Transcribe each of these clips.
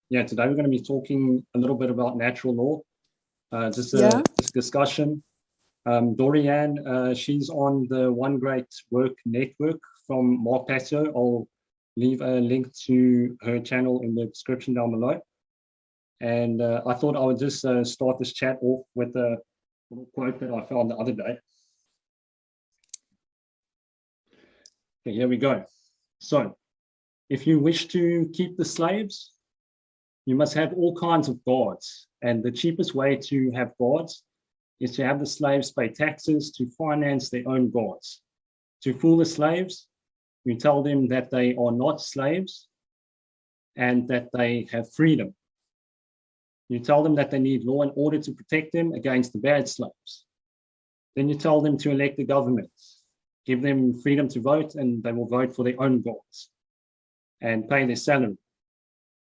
Yeah, today we're going to be talking a little bit about natural law, just a discussion. Doriane, she's on the One Great Work Network from Mark Passio. I'll leave a link to her channel in the description down below. And I thought I would just start this chat off with a little quote that I found the other day. Okay, here we go. So, if you wish to keep the slaves, you must have all kinds of guards. And the cheapest way to have guards is to have the slaves pay taxes to finance their own guards. To fool the slaves, you tell them that they are not slaves and that they have freedom. You tell them that they need law and order to protect them against the bad slaves. Then you tell them to elect the government, give them freedom to vote, and they will vote for their own guards and pay their salary.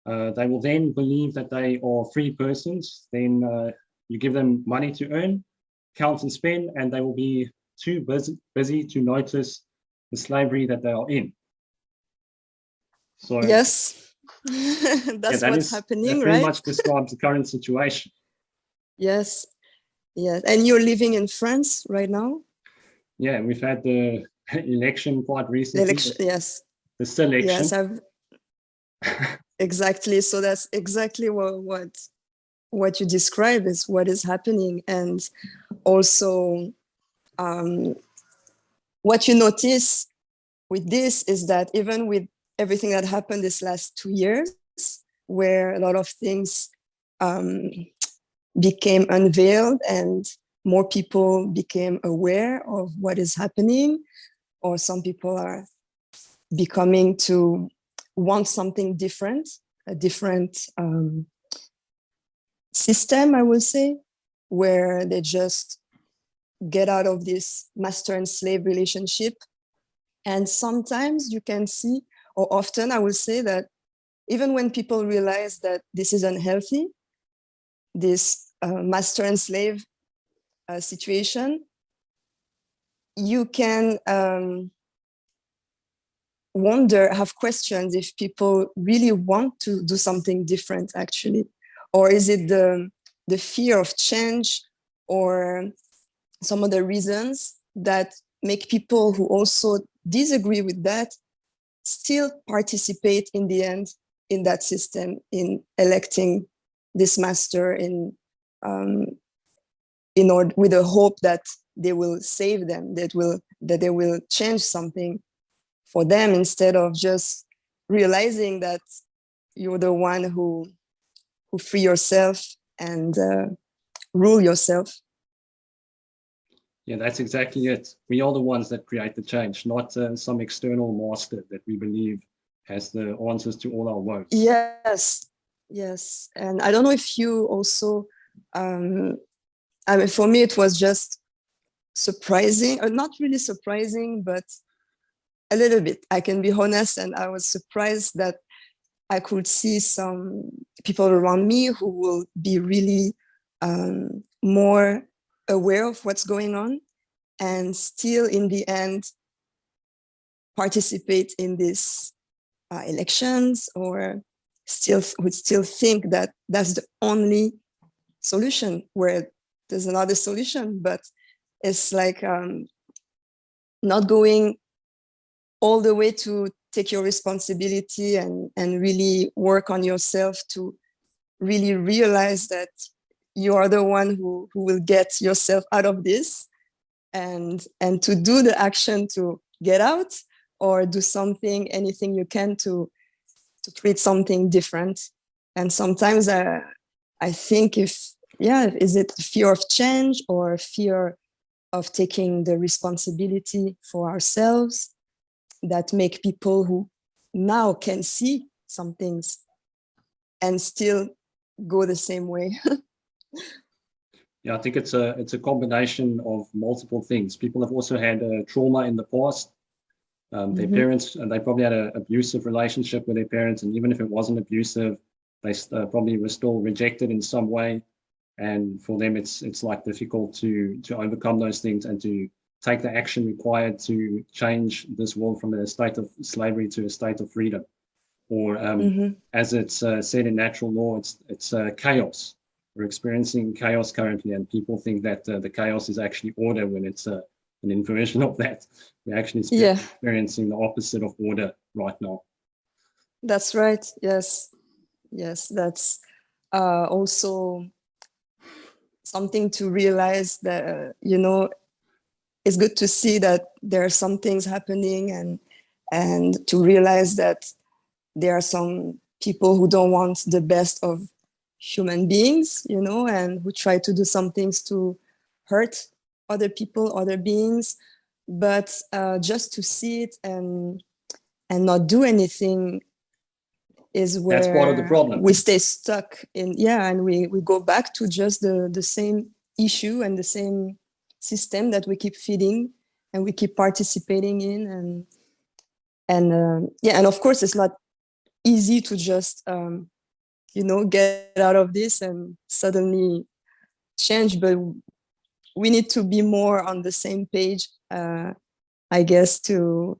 They will then believe that they are free persons. Then you give them money to earn, count and spend, and they will be too busy to notice the slavery that they are in. So yes, that's what's happening, that right? pretty much describes the current situation. Yes, yes. And you're living in France right now? Yeah, we've had the election quite recently. The election, yes. The selection. Yes, exactly. So that's exactly what you describe is what is happening. And also what you notice with this is that even with everything that happened this last 2 years, where a lot of things became unveiled and more people became aware of what is happening, or some people are becoming to want something different, a different system, I would say, where they just get out of this master and slave relationship. And sometimes you can see, or often I would say that even when people realize that this is unhealthy, this master and slave situation, you can have questions if people really want to do something different, actually. Or is it the fear of change or some other reasons that make people who also disagree with that still participate in the end in that system, in electing this master in order with the hope that they will save them, that they will change something for them, instead of just realizing that you're the one who free yourself and rule yourself. Yeah, that's exactly it. We are the ones that create the change, not some external master that we believe has the answers to all our woes. Yes, yes. And I don't know if you also, I mean, for me, it was just surprising, or not really surprising, but a little bit, I can be honest. And I was surprised that I could see some people around me who will be really more aware of what's going on and still in the end participate in these elections, or would still think that that's the only solution, where there's another solution, but it's like not going all the way to take your responsibility and really work on yourself to really realize that you are the one who will get yourself out of this, and to do the action to get out, or do something, anything you can to create something different. And sometimes I think is it fear of change or fear of taking the responsibility for ourselves that make people who now can see some things and still go the same way. Yeah, I think it's a combination of multiple things. People have also had trauma in the past. Their parents, they probably had an abusive relationship with their parents, and even if it wasn't abusive, they probably were still rejected in some way. And for them, it's like difficult to overcome those things and to take the action required to change this world from a state of slavery to a state of freedom. or as it's said in natural law, it's chaos. We're experiencing chaos currently, and people think that the chaos is actually order when it's an inversion of that. We're actually experiencing the opposite of order right now. That's right. Yes. Yes, that's also something to realize that, you know, it's good to see that there are some things happening, and to realize that there are some people who don't want the best of human beings, you know, and who try to do some things to hurt other people, other beings. But just to see it and not do anything is where that's part of the problem. We stay stuck in, and we go back to just the same issue and the same system that we keep feeding and we keep participating in, and of course it's not easy to just you know, get out of this and suddenly change, but we need to be more on the same page, I guess, to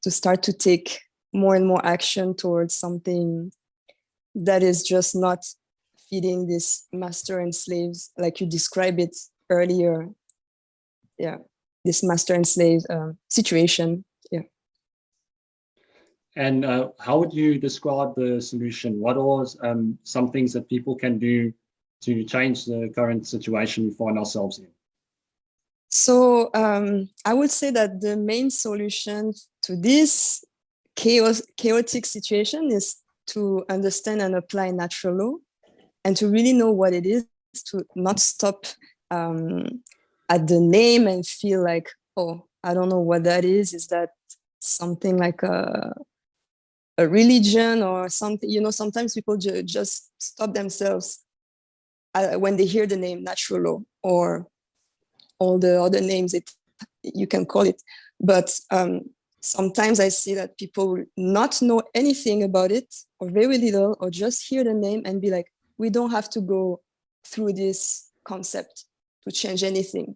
start to take more and more action towards something that is just not feeding this master and slaves, like you described it earlier. Yeah, this master and slave situation. Yeah. And how would you describe the solution? What are some things that people can do to change the current situation we find ourselves in? So I would say that the main solution to this chaotic situation is to understand and apply natural law, and to really know what it is, to not stop at the name and feel like, oh, I don't know what that is. Is that something like a religion or something? You know, sometimes people just stop themselves when they hear the name natural law or all the other names you can call it. But sometimes I see that people will not know anything about it, or very little, or just hear the name and be like, we don't have to go through this concept to change anything,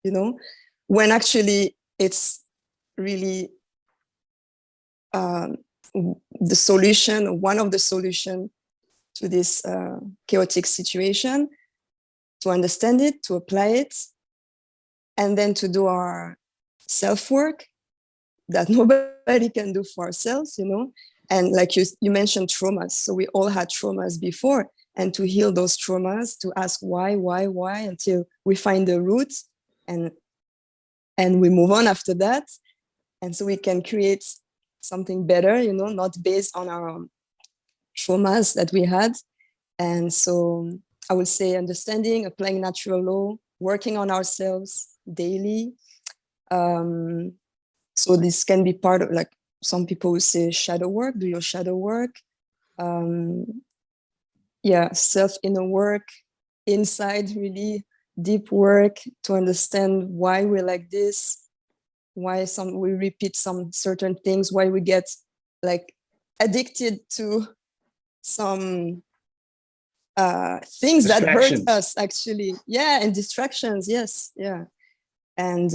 you know, when actually it's really the solution, one of the solutions to this chaotic situation, to understand it, to apply it, and then to do our self-work that nobody can do for ourselves, you know. And like you mentioned traumas. So we all had traumas before, and to heal those traumas, to ask why, until we find the root, and we move on after that. And so we can create something better, you know, not based on our traumas that we had. And so I would say understanding, applying natural law, working on ourselves daily. So this can be part of, like, some people will say shadow work, do your shadow work. Self-inner work, inside, really deep work to understand why we're like this, why we repeat some certain things, why we get like addicted to some things that hurt us, actually. Yeah, and distractions, yes, yeah. And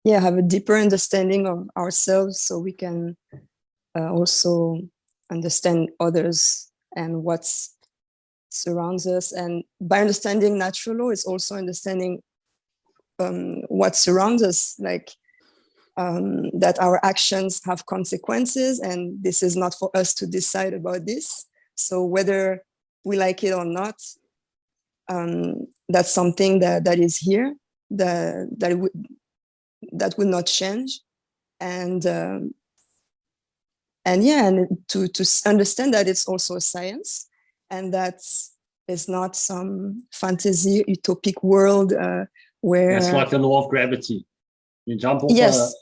have a deeper understanding of ourselves, so we can also understand others and what surrounds us. And by understanding natural law, it's also understanding what surrounds us, like that our actions have consequences, and this is not for us to decide about this. So whether we like it or not, that's something that is here, that will not change. And to understand that it's also a science, and that it's not some fantasy utopic world where it's like the law of gravity. You jump off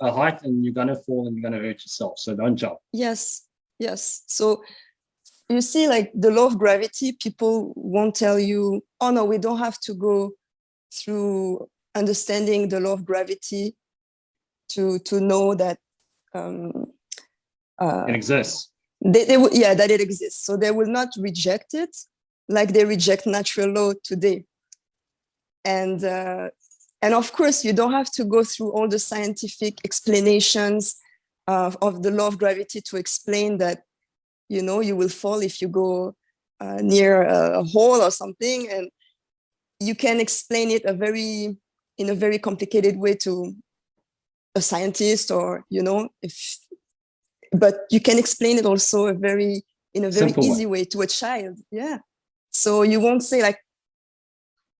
a height and you're gonna fall and you're gonna hurt yourself, so don't jump. Yes. So you see, like the law of gravity, people won't tell you, oh no, we don't have to go through understanding the law of gravity to know that it exists. That it exists. So they will not reject it like they reject natural law today. And of course, you don't have to go through all the scientific explanations of the law of gravity to explain that you know, you will fall if you go near a hole or something, and you can explain it in a very complicated way to a scientist, or, you know, but you can explain it also in a very Simple easy way to a child. Yeah. So you won't say like,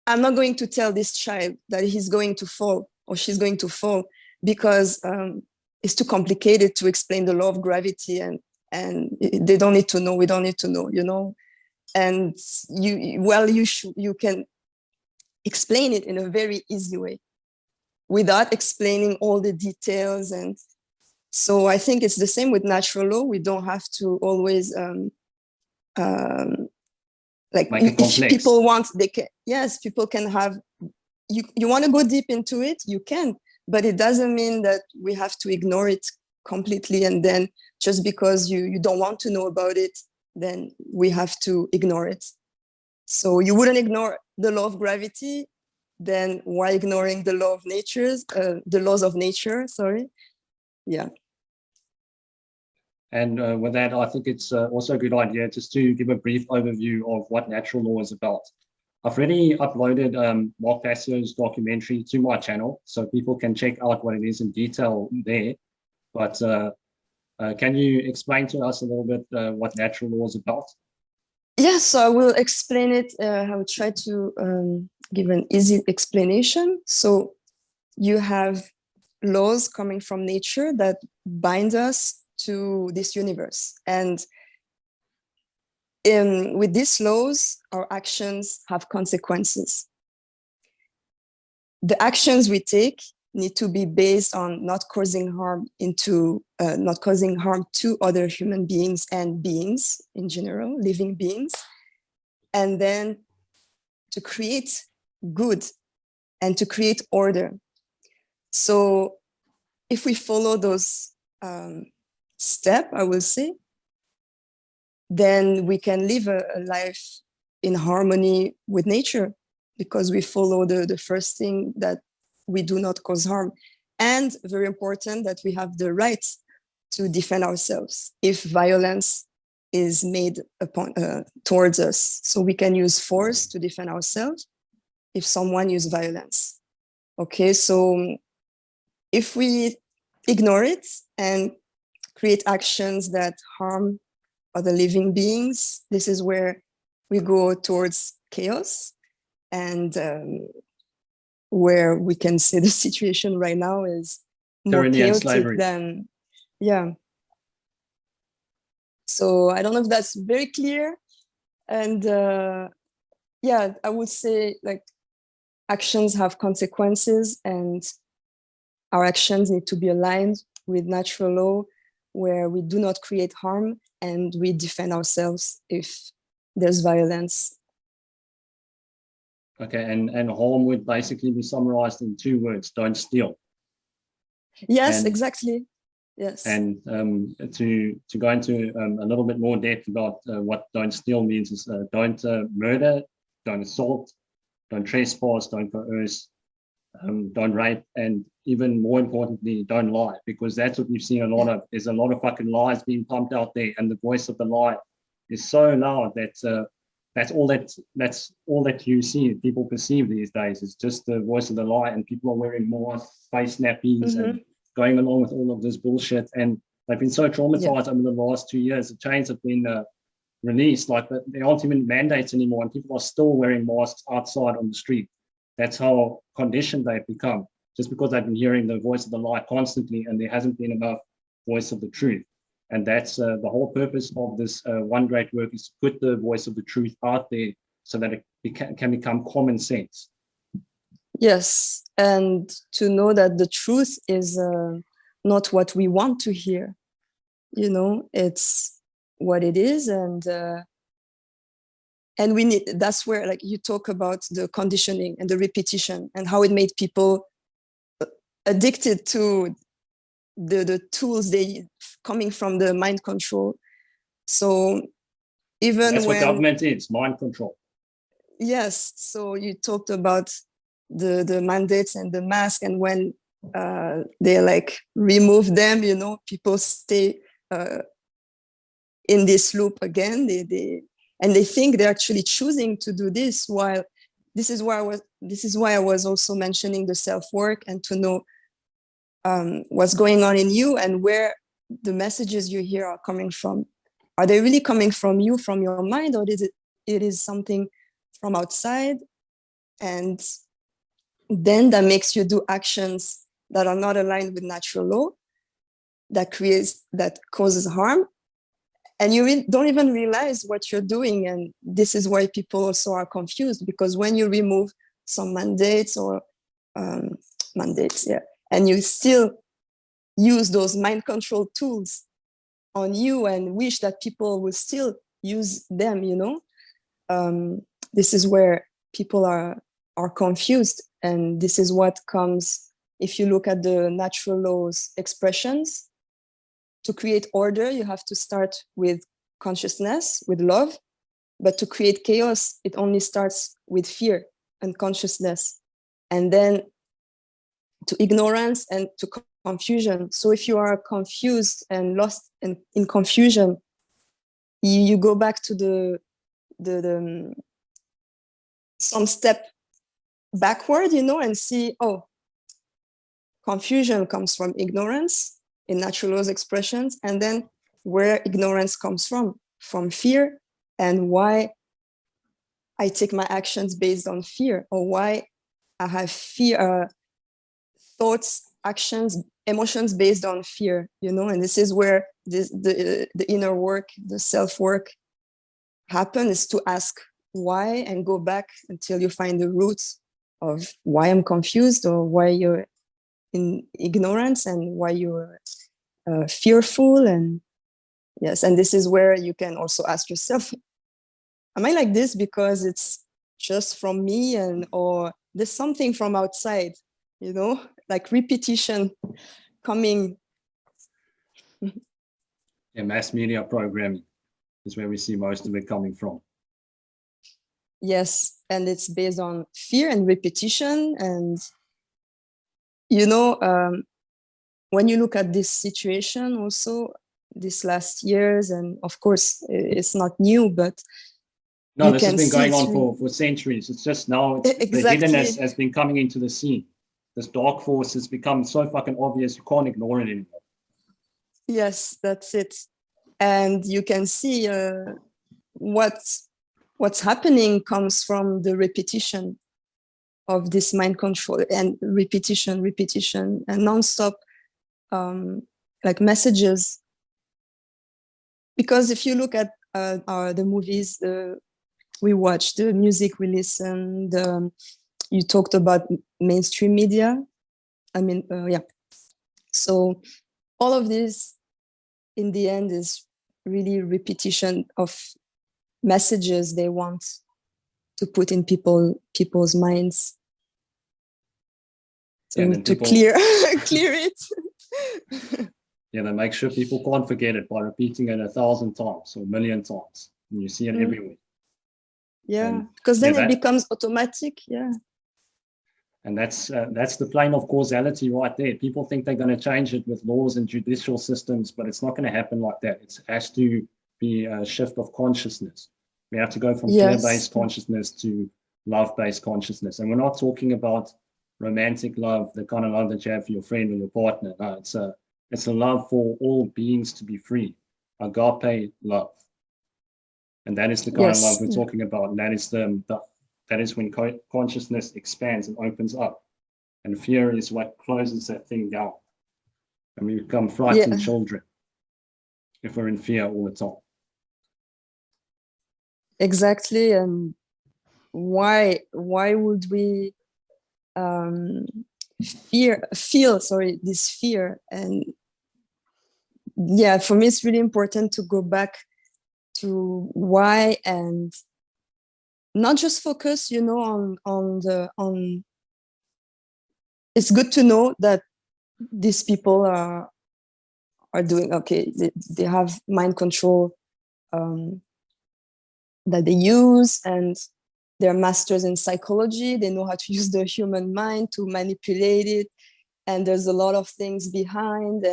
I'm not going to tell this child that he's going to fall or she's going to fall, because it's too complicated to explain the law of gravity, and they don't need to know, we don't need to know, you know. And you can explain it in a very easy way without explaining all the details. And so I think it's the same with natural law. We don't have to always like, make it if complex. people want, they can, yes, people can have, you want to go deep into it, you can, but it doesn't mean that we have to ignore it completely, and then just because you don't want to know about it, then we have to ignore it. So you wouldn't ignore the law of gravity, then why ignoring the law of the laws of nature, sorry. Yeah. And with that, I think it's also a good idea just to give a brief overview of what natural law is about. I've already uploaded Mark Passio's documentary to my channel, so people can check out what it is in detail there. But can you explain to us a little bit what natural law is about? Yes, so I will explain it. I will try to give an easy explanation. So you have laws coming from nature that bind us to this universe. And with these laws, our actions have consequences. The actions we take need to be based on not causing harm to other human beings and beings in general, living beings, and then to create good and to create order. So if we follow those steps, I will say, then we can live a life in harmony with nature, because we follow the first thing, that we do not cause harm. And very important, that we have the right to defend ourselves if violence is made towards us. So we can use force to defend ourselves if someone uses violence. Okay, so if we ignore it and create actions that harm other living beings, this is where we go towards chaos, and where we can say the situation right now is more chaotic than, yeah. So I don't know if that's very clear. And yeah, I would say like actions have consequences, and our actions need to be aligned with natural law, where we do not create harm and we defend ourselves if there's violence. Okay, and harm would basically be summarized in 2 words: don't steal. Yes, exactly. Yes. And to go into a little bit more depth about what don't steal means is don't murder, don't assault, don't trespass, don't coerce, don't rape, and even more importantly, don't lie, because that's what we've seen a lot of. There's a lot of fucking lies being pumped out there, and the voice of the lie is so loud that that's all that you see, people perceive these days. It's just the voice of the lie, and people are wearing masks, face nappies, and going along with all of this bullshit. And they've been so traumatized over the last 2 years. The chains have been released, like there aren't even mandates anymore, and people are still wearing masks outside on the street. That's how conditioned they've become, just because they've been hearing the voice of the lie constantly, and there hasn't been enough voice of the truth. And that's the whole purpose of this one great work, is to put the voice of the truth out there so that it can become common sense. Yes, and to know that the truth is not what we want to hear, you know, it's what it is. And we need, that's where, like, you talk about the conditioning and the repetition and how it made people addicted to the tools coming from the mind control. So even that's what government is, mind control. Yes, so you talked about the mandates and the mask, and when they like remove them, you know, people stay in this loop again. And they think they're actually choosing to do this, while this is why I was also mentioning the self-work, and to know what's going on in you and where the messages you hear are coming from. Are they really coming from you, from your mind, or it is something from outside? And then that makes you do actions that are not aligned with natural law, that causes harm, and you don't even realize what you're doing. And this is why people also are confused, because when you remove some mandates or and you still use those mind control tools on you and wish that people will still use them, this is where people are confused. And this is what comes, if you look at the natural laws expressions. To create order, you have to start with consciousness, with love. But to create chaos, it only starts with fear and consciousness, and then to ignorance and to confusion. So if you are confused and lost in confusion, you go back to the some step backward, and see, oh, confusion comes from ignorance in natural laws expressions, and then where ignorance comes from fear, and why I take my actions based on fear, or why I have fear, thoughts, actions, emotions based on fear, and this is where the inner work, the self-work happen, is to ask why and go back until you find the roots of why I'm confused, or why you're in ignorance, and why you're fearful. And yes, and this is where you can also ask yourself, am I like this because it's just from me, or there's something from outside, like repetition coming. Yeah, mass media programming is where we see most of it coming from. Yes, and it's based on fear and repetition. And when you look at this situation also, these last years, and of course it's not new, but no, this has been going on for centuries. It's just now exactly. The hiddenness has been coming into the scene. This dark force has become so fucking obvious, you can't ignore it anymore. Yes, that's it. And you can see what's happening comes from the repetition of this mind control, and repetition and nonstop like messages. Because if you look at the movies we watch, the music we listen, you talked about mainstream media. So all of this in the end is really repetition of messages they want to put in people's minds. So to clear it. Yeah, they make sure people can't forget it by repeating it 1,000 times or 1,000,000 times. And you see it everywhere. Yeah, because then it becomes automatic. Yeah. And that's the plane of causality right there. People think they're going to change it with laws and judicial systems, but it's not going to happen like that. It has to be a shift of consciousness. We have to go from fear-based consciousness to love-based consciousness. And we're not talking about romantic love, the kind of love that you have for your friend or your partner. No, it's a love for all beings to be free, agape love. And that is the kind of love we're talking about. And that is when consciousness expands and opens up. And fear is what closes that thing down. And we become frightened children if we're in fear all the time. Exactly. And why would we feel this fear? And yeah, for me it's really important to go back to why, and not just focus on it's good to know that these people are doing okay. They have mind control that they use, and they're masters in psychology. They know how to use the human mind to manipulate it, and there's a lot of things behind.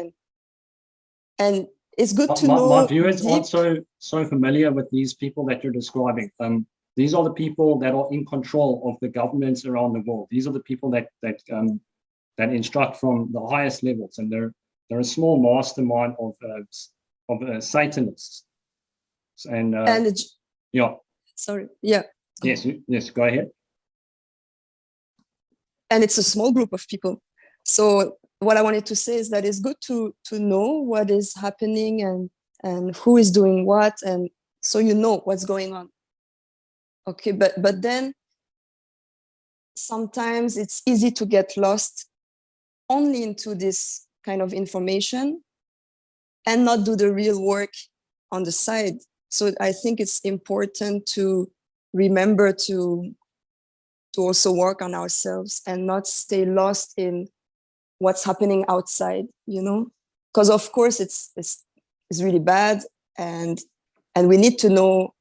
And it's good to My know viewers deep. aren't so familiar with these people that you're describing. These are the people that are in control of the governments around the world. These are the people that instruct from the highest levels, and they're a small mastermind of Satanists. And And yeah, sorry, yeah. yes, go ahead. And it's a small group of people. So what I wanted to say is that it's good to know what is happening and who is doing what, and so you know what's going on. Okay, but then sometimes it's easy to get lost only into this kind of information and not do the real work on the side. So I think it's important to remember to also work on ourselves and not stay lost in what's happening outside, you know, because of course it's really bad, and we need to know.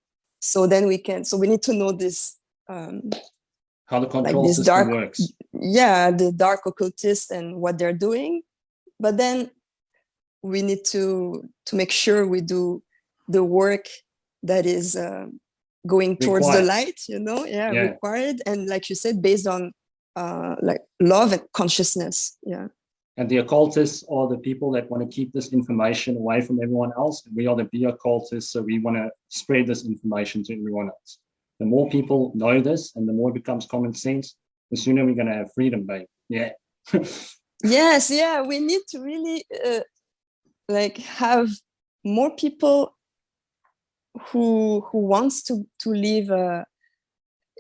So then we need to know this, How the like control this system dark, works. yeah, the dark occultists and what they're doing. But then we need to make sure we do the work that is going towards the Required. light, you know, yeah, Yeah. required, and like you said, based on like love and consciousness, yeah. And the occultists are the people that want to keep this information away from everyone else. We are the occultists, so we want to spread this information to everyone else. The more people know this and the more it becomes common sense, the sooner we're going to have freedom, babe. Yeah. Yes, yeah, we need to really like have more people who wants to live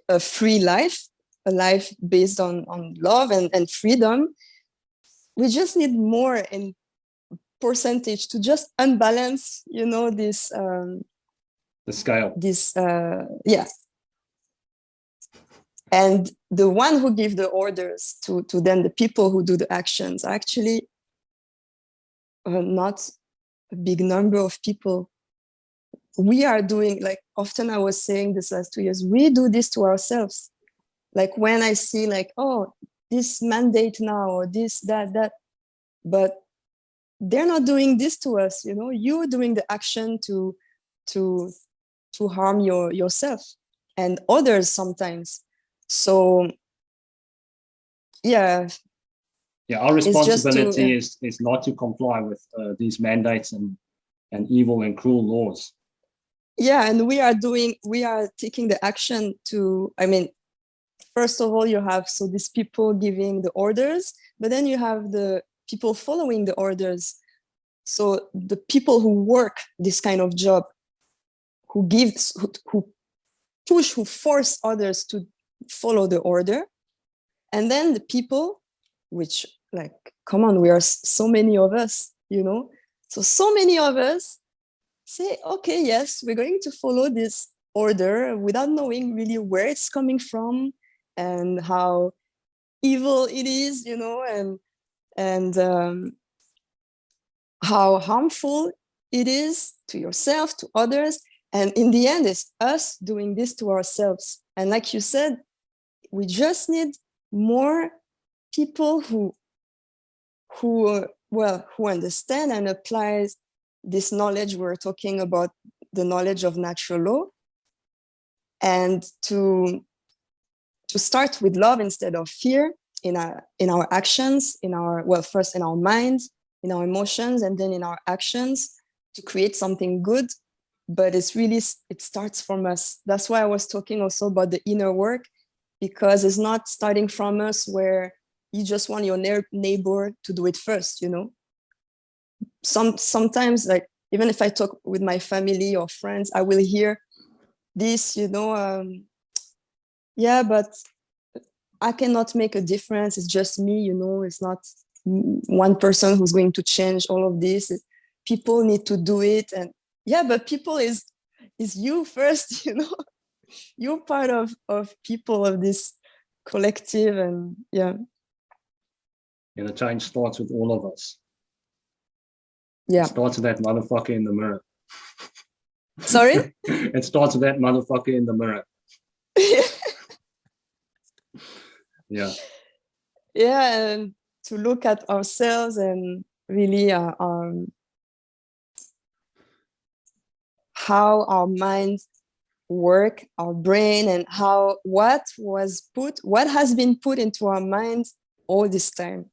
a free life, a life based on love and freedom. We just need more in percentage to just unbalance, you know, this The scale. this yeah. And the one who give the orders to then the people who do the actions are actually not a big number of people. We are doing, like often I was saying this last 2 years, we do this to ourselves. Like when I see like, oh, this mandate now or this, that, but they're not doing this to us, you know, you're doing the action to harm yourself and others sometimes. So yeah. Yeah, our It's just responsibility is not to comply with these mandates and evil and cruel laws. Yeah, and we are taking the action to, I mean, first of all, you have so these people giving the orders, but then you have the people following the orders. So the people who work this kind of job, who gives, who push, who force others to follow the order, and then the people, which like, come on, we are so many of us, you know, so many of us say, okay, yes, we're going to follow this order without knowing really where it's coming from and how evil it is, you know, and how harmful it is to yourself, to others. And in the end, it's us doing this to ourselves. And like you said, we just need more people who understand and applies this knowledge. We're talking about the knowledge of natural law, and to start with love instead of fear in our actions, in our, well, first in our minds, in our emotions, and then in our actions, to create something good. But it starts from us. That's why I was talking also about the inner work, because it's not starting from us where you just want your neighbor to do it first, you know. Sometimes, like, even if I talk with my family or friends, I will hear this, you know, yeah, but I cannot make a difference. It's just me, you know, it's not one person who's going to change all of this. People need to do it. And yeah, but people is you first, you know, you're part of people, of this collective. And yeah. And the change starts with all of us. Yeah. It starts with that motherfucker in the mirror. Sorry? It starts with that motherfucker in the mirror. Yeah. Yeah, and to look at ourselves and really how our minds work, our brain, and what has been put into our minds all this time.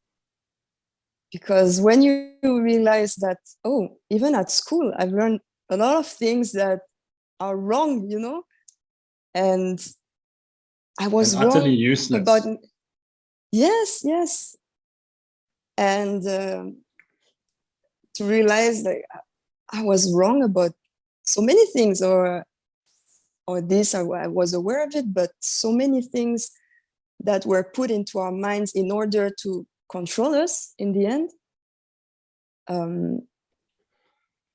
Because when you realize that, oh, even at school, I've learned a lot of things that are wrong, and I was And utterly wrong useless. about, yes. And to realize that I was wrong about so many things, or this, I was aware of it, but so many things that were put into our minds in order to control us in the end.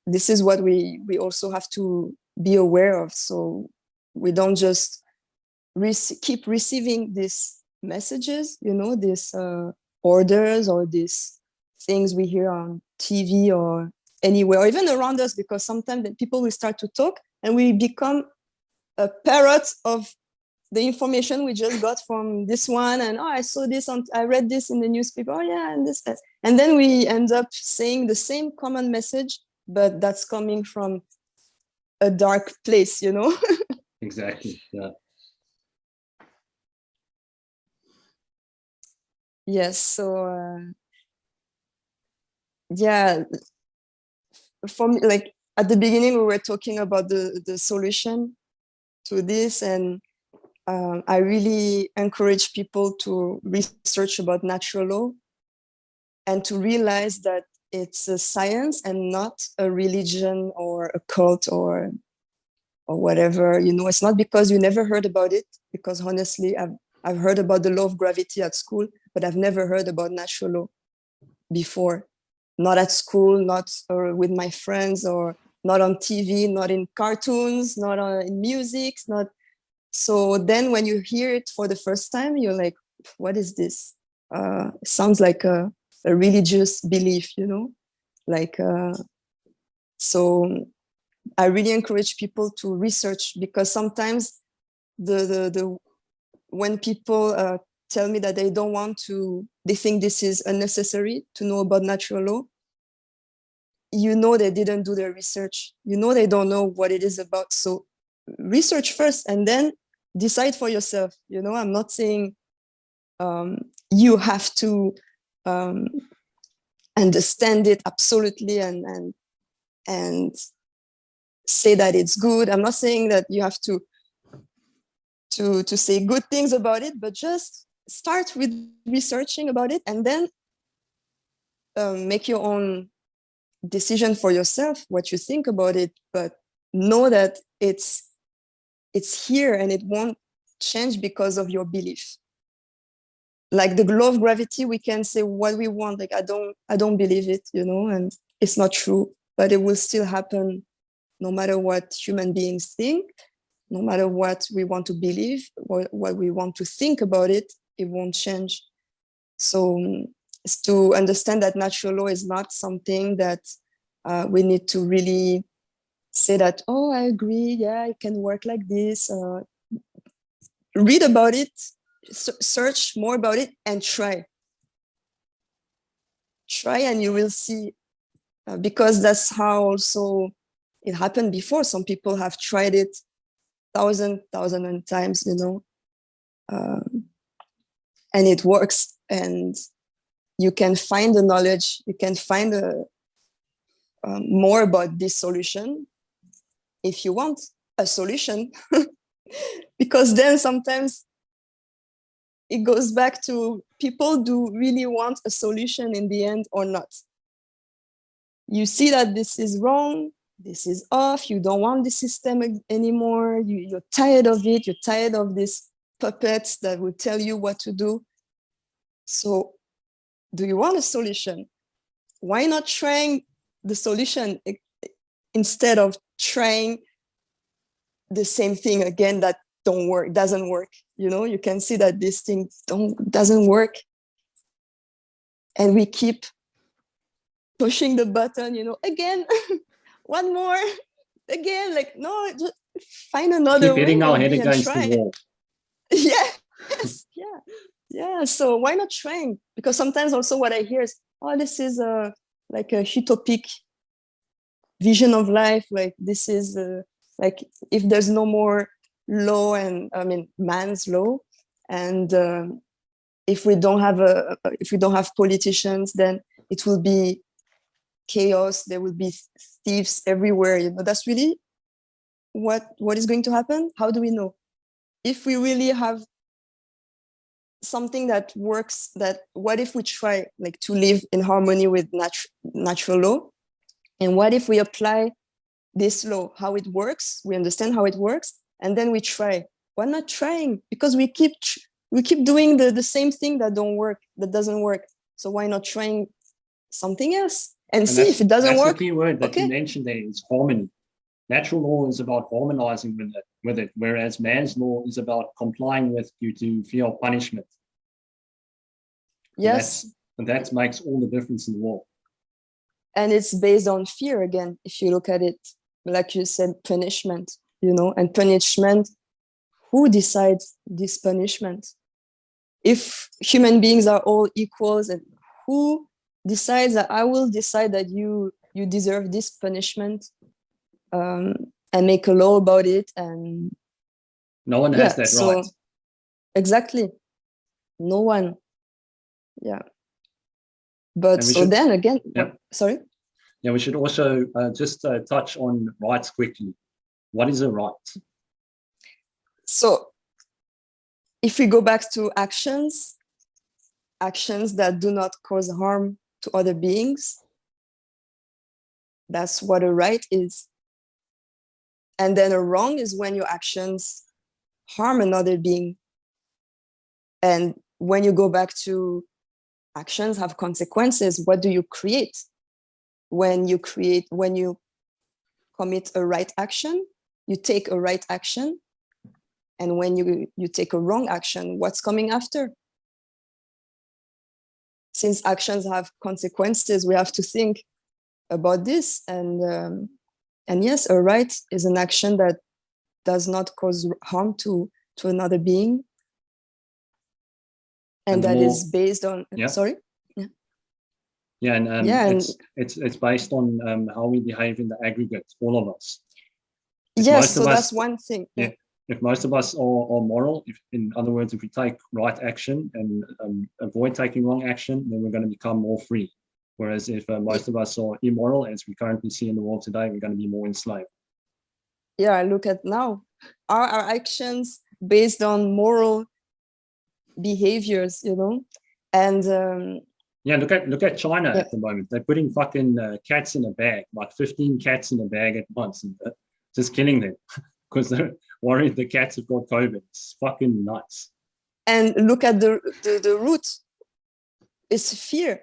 This is what we also have to be aware of, so we don't just keep receiving these messages, these orders, or these things we hear on TV or anywhere, or even around us, because sometimes people will start to talk and we become a parrot of the information we just got from this one, and I saw this I read this in the newspaper, and this, and then we end up saying the same common message, but that's coming from a dark place, Exactly. Yeah. Yes. So yeah, for me, like at the beginning, we were talking about the solution to this, and I really encourage people to research about natural law and to realize that it's a science and not a religion or a cult or whatever. It's not because you never heard about it, because honestly, I've heard about the law of gravity at school, but I've never heard about natural law before. Not at school, not with my friends, or not on TV, not in cartoons, not in music, not. So then when you hear it for the first time, you're like, what is this? It sounds like a religious belief, like, so I really encourage people to research, because sometimes the when people tell me that they don't want to, they think this is unnecessary to know about natural law, they didn't do their research, they don't know what it is about. So research first and then decide for yourself. I'm not saying you have to understand it absolutely and say that it's good. I'm not saying that you have to say good things about it, but just start with researching about it and then make your own decision for yourself, what you think about it. But know that it's here and it won't change because of your belief. Like the law of gravity, we can say what we want. Like, I don't believe it, and it's not true, but it will still happen no matter what human beings think, no matter what we want to believe, or what we want to think about it, it won't change. So it's to understand that natural law is not something that we need to really say that, oh, I agree, yeah, it can work like this. Read about it, search more about it, and try, and you will see, because that's how also it happened before. Some people have tried it thousand times, and it works, and you can find the knowledge, you can find more about this solution if you want a solution. Because then sometimes it goes back to, people do really want a solution in the end or not. You see that this is wrong, this is off, you don't want the system anymore, you're tired of it, you're tired of these puppets that will tell you what to do. So do you want a solution? Why not trying the solution instead of trying the same thing again that doesn't work? You can see that this thing doesn't work, and we keep pushing the button, again, one more, again, like, no, just find another Keep way hitting our head maybe and against try. the wall. Yes, yeah. So why not trying? Because sometimes also what I hear is, oh, this is like a utopic vision of life, like this is like if there's no more law, and I mean man's law, and if we don't have politicians, then it will be chaos. There will be thieves everywhere. That's really what is going to happen. How do we know? If we really have something that works, that what if we try like to live in harmony with natural law, and what if we apply this law, how it works, we understand how it works, and then we try. Why not trying? Because we keep doing the same thing that doesn't work. So why not trying something else and see if it doesn't work? That's the key word that you Okay. mentioned there, is harmony. Natural law is about harmonizing with it, whereas man's law is about complying with due to fear of punishment. Yes. And that makes all the difference in the world. And it's based on fear again. If you look at it, like you said, punishment, and punishment, who decides this punishment? If human beings are all equals, and who decides that I will decide that you deserve this punishment, and make a law about it? And no one has that right. Exactly. No one. Yeah. But so then again, sorry? Yeah, we should also just touch on rights quickly. What is a right? So if we go back to actions that do not cause harm to other beings, that's what a right is. And then a wrong is when your actions harm another being. And when you go back to actions have consequences, what do you create? When you commit a right action, you take a right action. And when you take a wrong action, what's coming after? Since actions have consequences, we have to think about this. And yes, a right is an action that does not cause harm to another being. And that is based on, sorry? Yeah, and it's based on how we behave in the aggregate, all of us. Yes, so that's one thing. Yeah. If most of us are moral, in other words, if we take right action and avoid taking wrong action, then we're going to become more free. Whereas if most of us are immoral, as we currently see in the world today, we're going to be more enslaved. Yeah, look at now. Our actions based on moral behaviors, and yeah, look at China at the moment. They're putting fucking cats in a bag, like 15 cats in a bag at once, and just killing them because they're worried the cats have got COVID. It's fucking nuts. And look at the root. It's fear.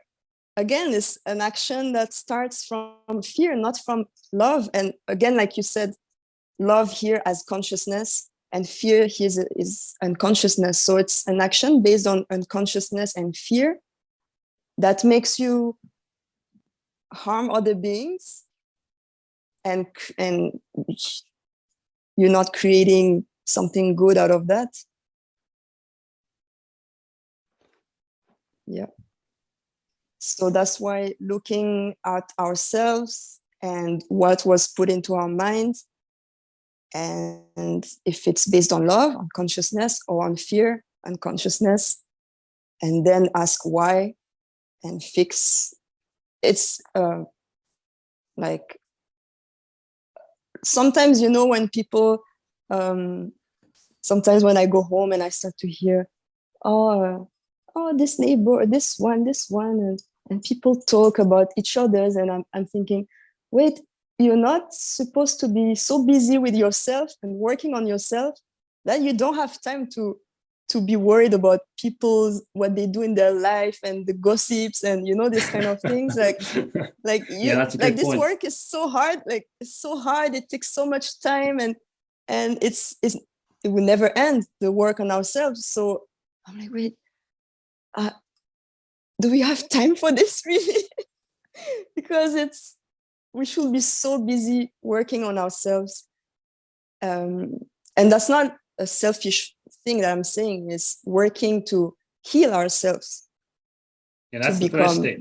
Again, it's an action that starts from fear, not from love. And again, like you said, love here as consciousness, and fear here is unconsciousness. So it's an action based on unconsciousness and fear that makes you harm other beings, and you're not creating something good out of that. Yeah. So that's why looking at ourselves and what was put into our minds, and if it's based on love, on consciousness, or on fear, unconsciousness, and then ask why and fix. It's like sometimes, when people, sometimes when I go home and I start to hear, oh, this neighbor, this one, and people talk about each other's, and I'm thinking, wait, you're not supposed to be so busy with yourself and working on yourself that you don't have time to be worried about what they do in their life and the gossips and this kind of things. Like this point. Work is so hard. Like it's so hard. It takes so much time, and it will never end, the work on ourselves. So I'm like, wait, do we have time for this really? Because we should be so busy working on ourselves. And that's not a selfish thing that I'm saying, is working to heal ourselves. Yeah, that's the first step.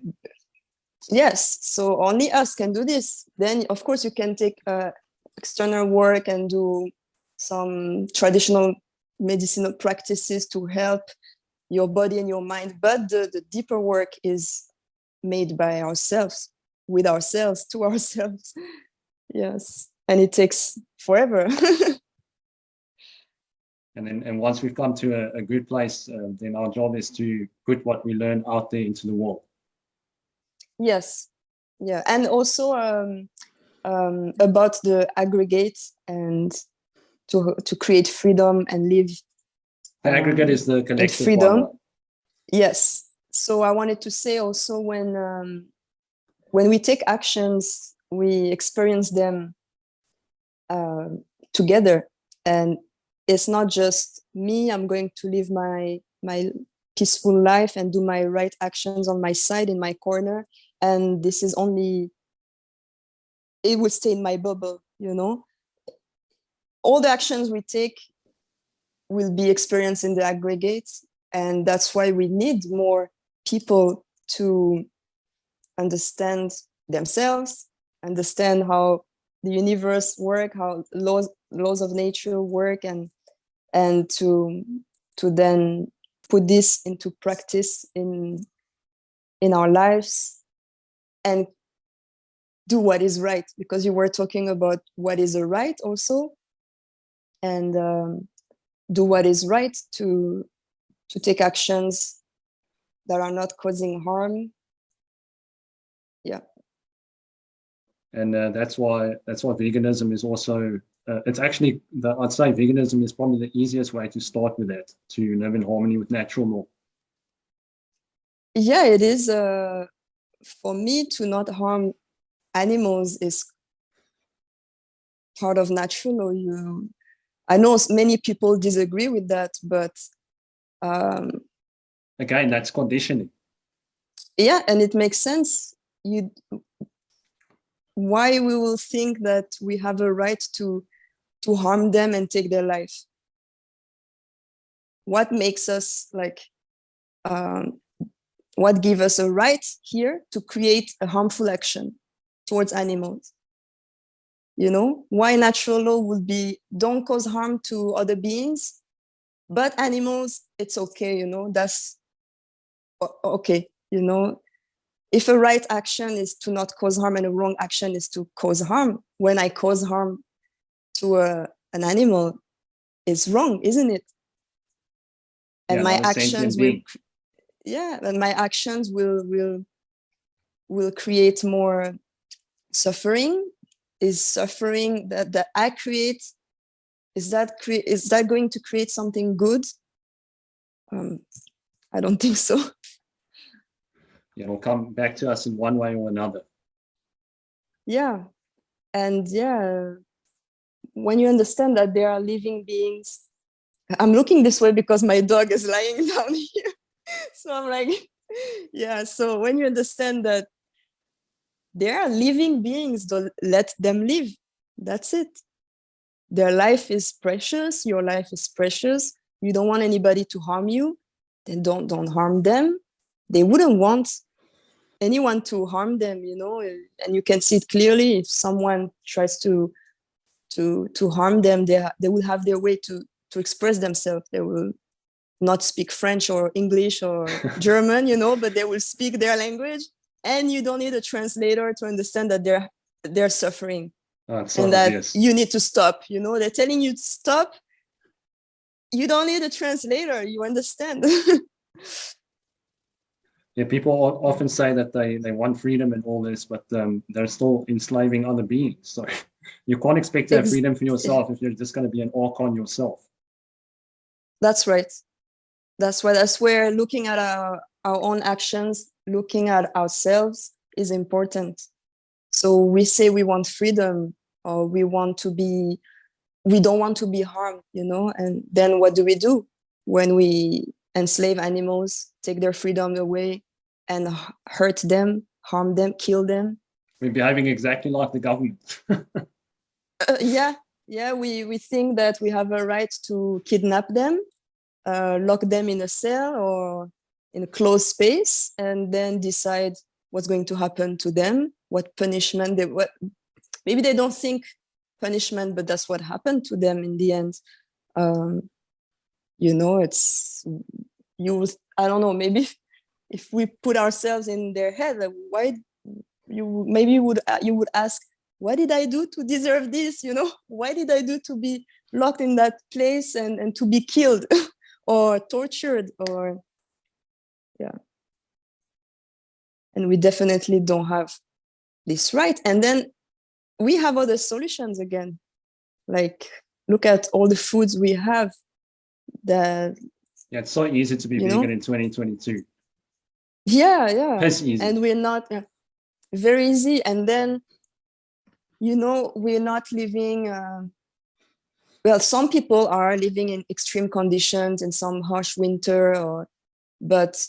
Yes, so only us can do this. Then, of course, you can take external work and do some traditional medicinal practices to help your body and your mind. But the deeper work is made by ourselves, with ourselves, to ourselves. Yes, and it takes forever. And once we've come to a good place, then our job is to put what we learn out there into the world. Yes, yeah, and also about the aggregate and to create freedom and live The aggregate is the in collective freedom. one, right? Yes. So I wanted to say also when we take actions, we experience them together, and it's not just me. I'm going to live my peaceful life and do my right actions on my side in my corner, and this is only it will stay in my bubble. You know, all the actions we take will be experienced in the aggregates, and that's why we need more people to understand themselves, understand how the universe work, how laws of nature work, and to then put this into practice in our lives and do what is right, because you were talking about what is a right also, and do what is right to take actions that are not causing harm. Yeah. And that's why veganism is also it's actually I'd say veganism is probably the easiest way to start with that, to live in harmony with natural law. Yeah, it is. For me, to not harm animals is part of natural law. I know many people disagree with that, but Again, that's conditioning. yeah, and it makes sense. Why we will think that we have a right to harm them and take their life? What makes us like? What gives us a right here to create a harmful action towards animals? You know, why natural law would be don't cause harm to other beings, but animals, it's okay, you know, that's okay, you know. If a right action is to not cause harm and a wrong action is to cause harm, when I cause harm to an animal, it's wrong, isn't it? And Yeah, my not a sentient actions will, being. yeah, and my actions will create more suffering. Is suffering that I create, is that going to create something good? I don't think so. Yeah, it'll come back to us in one way or another. Yeah, and yeah, when you understand that there are living beings, I'm looking this way because my dog is lying down here, so I'm like, yeah. So when you understand that there are living beings, don't let them live. That's it. Their life is precious. Your life is precious. You don't want anybody to harm you, then don't harm them. They wouldn't want anyone to harm them, you know, and you can see it clearly. If someone tries to harm them, they will have their way to express themselves. They will not speak French or English or German, you know, but they will speak their language, and you don't need a translator to understand that they're suffering. Oh, it's so And that obvious. you need to stop, you know, they're telling you to stop. You don't need a translator, you understand. Yeah, people often say that they want freedom and all this, but they're still enslaving other beings. So you can't expect to have Ex- freedom for yourself if you're just going to be an archon yourself. that's right. That's why, that's where looking at our own actions, looking at ourselves is important. So we say we want freedom, or we don't want to be harmed, you know, and then what do when we enslave animals, take their freedom away, and hurt them, harm them, kill them? We're behaving exactly like the government. Yeah, yeah, we think that we have a right to kidnap them, lock them in a cell or in a closed space, and then decide what's going to happen to them, what punishment maybe they don't think punishment, but that's what happened to them in the end. You know, I don't know, maybe if we put ourselves in their head, like, why you would ask, what did I do to deserve this? You know, why did I do to be locked in that place and to be killed or tortured or, yeah. And we definitely don't have this right. And then we have other solutions again. Like, look at all the foods we have that. Yeah, it's so easy to be vegan in 2022. Yeah. That's easy. And we're not very easy. And then, you know, we're not living, well, some people are living in extreme conditions in some harsh winter, but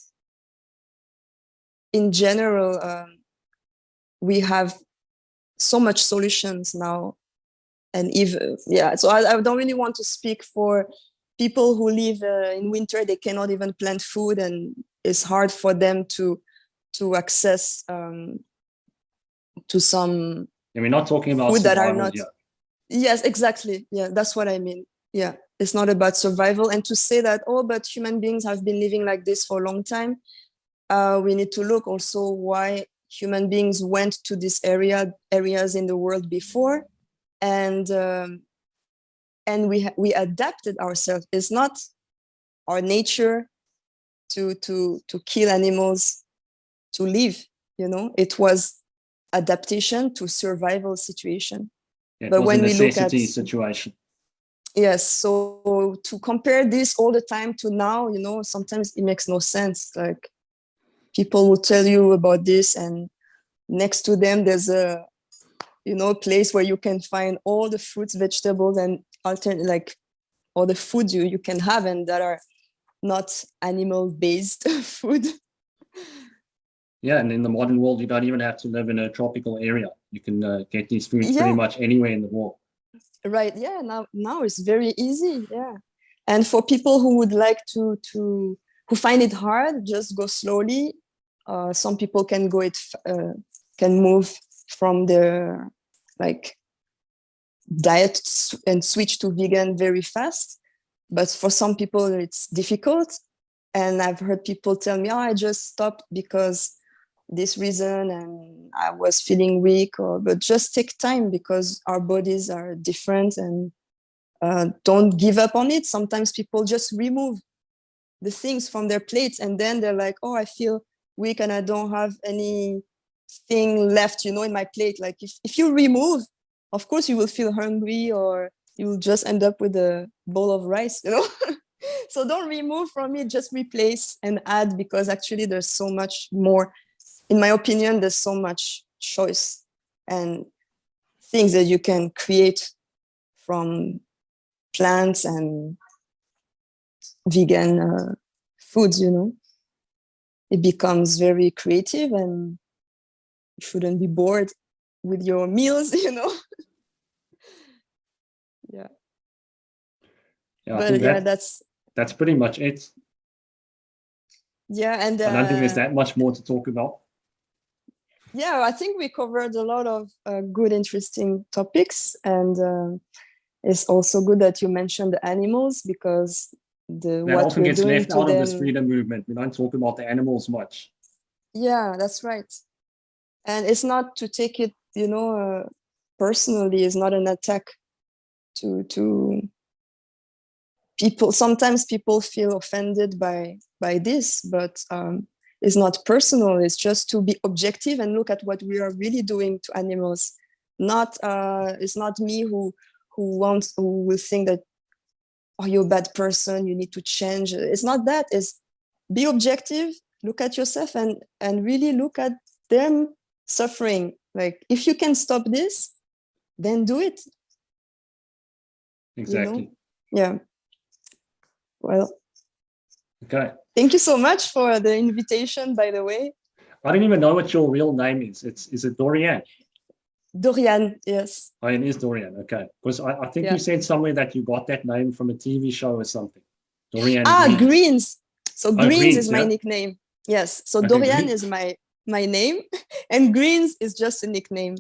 in general, we have so much solutions now. And even, yeah, so I don't really want to speak for people who live in winter. They cannot even plant food, and it's hard for them to access to some. And we're not talking about food that are survival not. yet. Yes, exactly. Yeah, that's what I mean. Yeah, it's not about survival. And to say that, oh, but human beings have been living like this for a long time, we need to look also why human beings went to these areas in the world before, and we adapted ourselves. It's not our nature to kill animals to live. You know, it was adaptation to survival situation. Yeah, it but was when a we look necessity at situation. yes, so to compare this all the time to now, you know, sometimes it makes no sense. Like, people will tell you about this, and next to them there's a, you know, place where you can find all the fruits, vegetables, and like all the food you can have, and that are not animal based food. Yeah, and in the modern world, you don't even have to live in a tropical area. You can get these foods pretty Yeah. much anywhere in the world. Right. Yeah. Now it's very easy. Yeah. And for people who would like to who find it hard, just go slowly. Some people can can move from their like diet and switch to vegan very fast. But for some people, it's difficult. And I've heard people tell me, oh, I just stopped because this reason and I was feeling weak, but just take time, because our bodies are different, and don't give up on it. Sometimes people just remove the things from their plates, and then they're like, oh, I feel weak and I don't have anything left, you know, in my plate. Like, if you remove, of course you will feel hungry, or you will just end up with a bowl of rice, you know. So don't remove from it, just replace and add, because actually there's so much more. In my opinion, there's so much choice and things that you can create from plants and vegan foods, you know. It becomes very creative, and you shouldn't be bored with your meals, you know. Yeah. Yeah, I But think yeah, that's pretty much it. yeah, and I don't think there's that much more to talk about. yeah, I think we covered a lot of good, interesting topics, and it's also good that you mentioned the animals, because That what often we're gets doing left to out of them. this freedom movement. We don't talk about the animals much. Yeah, that's right. And it's not to take it, you know, personally. It's not an attack to people. Sometimes people feel offended by this, but it's not personal. It's just to be objective and look at what we are really doing to animals. Not it's not me who will think that, oh, you're a bad person, you need to change. It's not that. It's be objective, look at yourself, and really look at them suffering. Like, if you can stop this, then do it. Exactly. You know? Yeah. Well, okay. Thank you so much for the invitation, by the way. I don't even know what your real name is. Is it Doriane? Doriane, yes. Oh, it is Doriane. Okay. Because I think Yeah. you said somewhere that you got that name from a TV show or something. Doriane Ah, Greens. Greens. So Greens Greens, is my yeah? nickname. Yes. So Okay, Doriane Greens. is my my name, and Greens is just a nickname.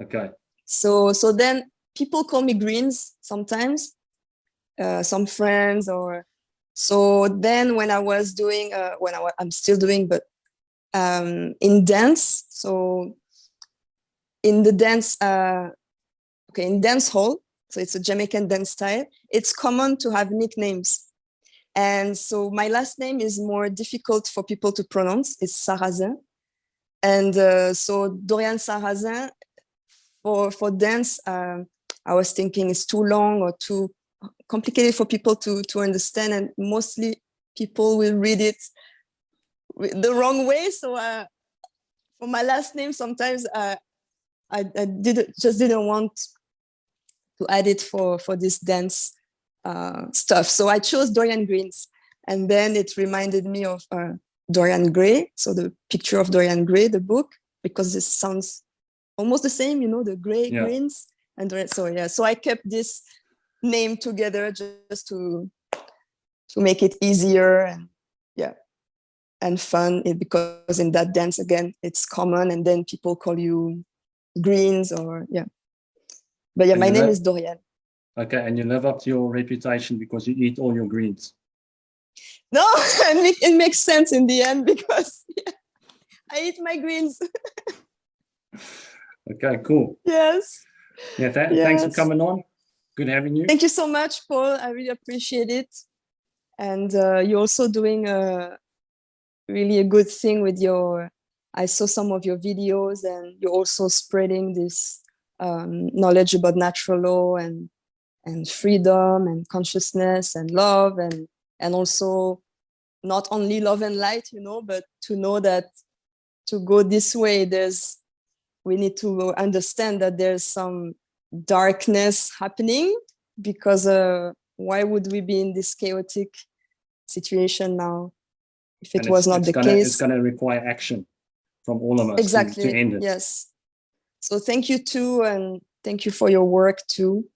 Okay. So then people call me Greens sometimes, some friends or so. Then when I was doing, I'm still doing, but in dance. So in the dance, in dance hall. So it's a Jamaican dance style. It's common to have nicknames. And so my last name is more difficult for people to pronounce. It's Sarrazin. And so Doriane Sarrazin, for dance, I was thinking it's too long or too complicated for people to understand. And mostly people will read it the wrong way. So for my last name, sometimes I didn't want to add it for this dance stuff. So I chose Doriane Greens, and then it reminded me of Dorian Gray. So the picture of Dorian Gray, the book, because this sounds almost the same, the gray greens. And so I kept this name together just to make it easier and fun, because in that dance, again, it's common, and then people call you Greens But And my name is Doriane. Okay, and you live up to your reputation because you eat all your greens. No, it makes sense in the end because I eat my greens. Okay, cool. Yes. Yeah, thanks for coming on. Good having you. Thank you so much, Paul. I really appreciate it. And you're also doing really a good thing with I saw some of your videos, and you're also spreading this knowledge about natural law and freedom and consciousness and love, and also not only love and light, but to know that to go this way, we need to understand that there's some darkness happening, because why would we be in this chaotic situation now if it was not the case? It's going to require action from all of us exactly. to end it. Yes. So thank you too, and thank you for your work too.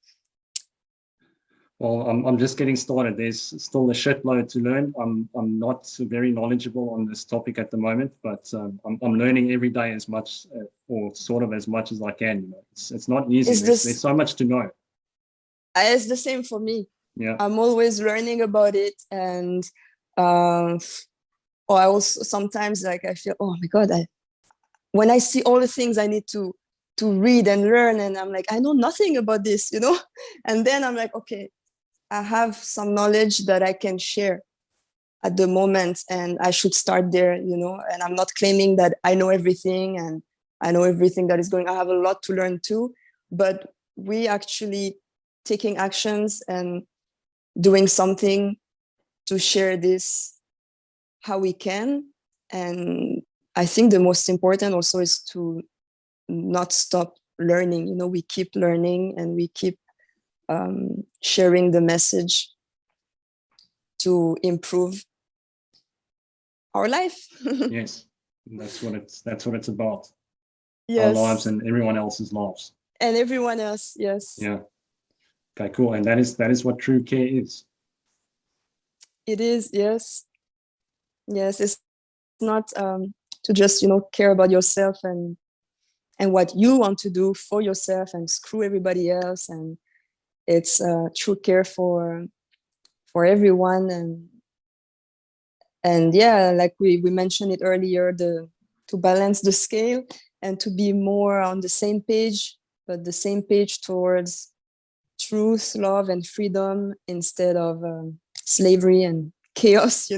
Well, I'm just getting started. There's still a shitload to learn. I'm not very knowledgeable on this topic at the moment, but I'm learning every day as much, or sort of as much as I can. It's not easy. There's so much to know. It's the same for me. Yeah. I'm always learning about it, and or I also sometimes I feel, oh my God, when I see all the things I need to read and learn, and I'm like, I know nothing about this, and then I'm like, okay, I have some knowledge that I can share at the moment, and I should start there, and I'm not claiming that I know everything and I know everything that is going. I have a lot to learn too, but we actually taking actions and doing something to share this how we can. And I think the most important also is to not stop learning. We keep learning, and we keep sharing the message to improve our life. Yes, that's what it's about. Yes. Our lives and everyone else's lives. And everyone else, yes. Yeah. Okay, cool. And that is what true care is. It is, yes. Yes, it's not to just care about yourself and what you want to do for yourself and screw everybody else. And it's true care for everyone, and yeah, like we mentioned it earlier, to balance the scale and to be more on the same page, but the same page towards truth, love, and freedom instead of slavery and chaos.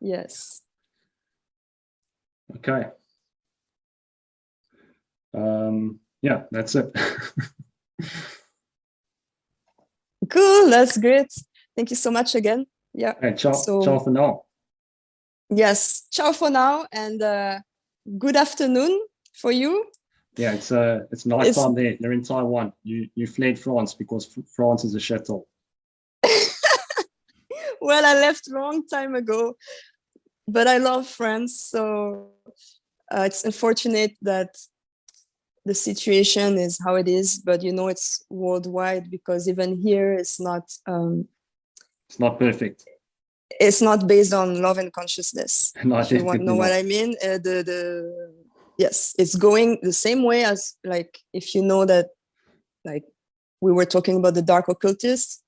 Yes. Okay. Yeah, that's it. Cool, that's great. Thank you so much again. Yeah. Okay, ciao for now. Yes, ciao for now, and good afternoon for you. Yeah, it's night time there. You're in Taiwan. You fled France because France is a shithole. Well, I left a long time ago, but I love France, so it's unfortunate that the situation is how it is, but it's worldwide, because even here it's not perfect. it's not based on love and consciousness. No, If you want know what not. I mean, yes, it's going the same way as, like, if you know that, like, we were talking about the dark occultists,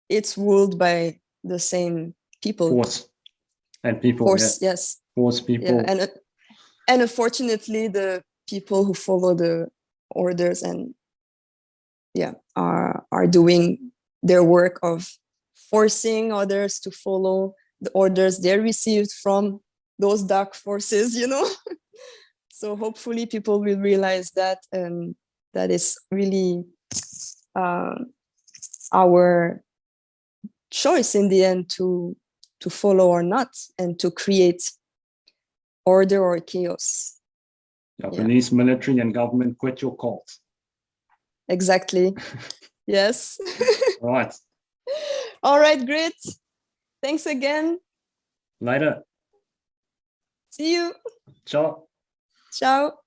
it's ruled by the same people. Force and people. Force, Yeah. yes. Force people. Yeah, and unfortunately, the people who follow the orders and are doing their work of forcing others to follow the orders they received from those dark forces, you know. So hopefully people will realize that, that is really our choice in the end to follow or not, and to create order or chaos. Yeah, police, military, and government, quit your cult. Exactly. Yes. Right. All right, great. Thanks again. Later. See you. Ciao. Ciao.